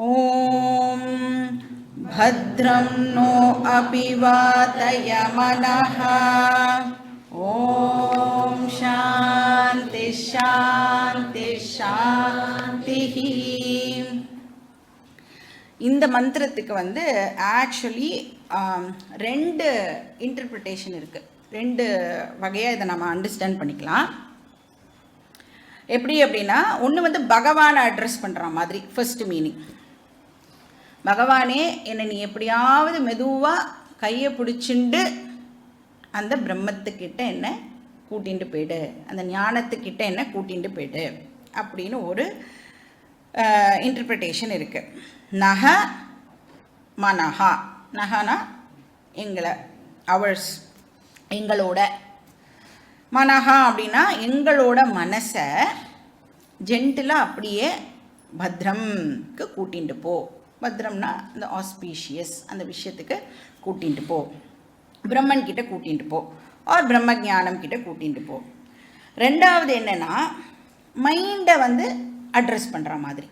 ஓம் भद्रं नो अपिवातय मनः ஓம் சாந்தி சாந்தி சாந்தி. இந்த மந்திரத்துக்கு வந்து ஆக்சுவலி ரெண்டு இன்டர்பிரிட்டேஷன் இருக்குது. ரெண்டு வகையாக இதை நம்ம அண்டர்ஸ்டாண்ட் பண்ணிக்கலாம். எப்படி அப்படின்னா, ஒன்று வந்து பகவானை அட்ரஸ் பண்ணுற மாதிரி ஃபர்ஸ்ட் மீனிங். பகவானே, என்னை நீ எப்படியாவது மெதுவாக கையை பிடிச்சிண்டு அந்த பிரம்மத்துக்கிட்ட என்ன கூட்டிகிட்டு போயிடு, அந்த ஞானத்துக்கிட்ட என்ன கூட்டிகிட்டு போயிடு அப்படின்னு ஒரு இன்டர்பிரிட்டேஷன் இருக்குது. நக மனஹா, நகனா எங்களை, அவர்ஸ் எங்களோட, மனஹா அப்படின்னா எங்களோட மனசை ஜென்டிலாக அப்படியே பத்ரம்க்கு கூட்டிகிட்டு போ. பத்ரம்னா இந்த ஆஸ்பீஷியஸ் அந்த விஷயத்துக்கு கூட்டிகிட்டு போ, பிரம்மன் கிட்ட கூட்டிகிட்டு போ, ஆர் பிரம்ம ஞானம் கிட்ட கூட்டிகிட்டு போ. ரெண்டாவது என்னென்னா, மைண்டை வந்து அட்ரஸ் பண்ணுற மாதிரி.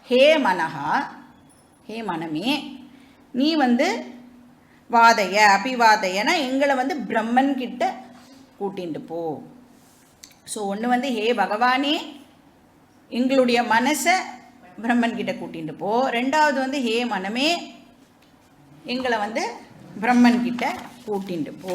ஹே மனஹா, ஹே மனமே, நீ வந்து வாதைய அபிவாதையனா எங்களை வந்து பிரம்மன் கிட்ட கூட்டிகிட்டு போ. ஸோ ஒன்று வந்து ஹே பகவானே, எங்களுடைய மனசை பிரம்மன் கிட்ட கூட்டிகிட்டு போ. ரெண்டாவது வந்து ஹே மனமே, எங்களை வந்து பிரம்மன் கிட்ட கூட்டிகிட்டு போ.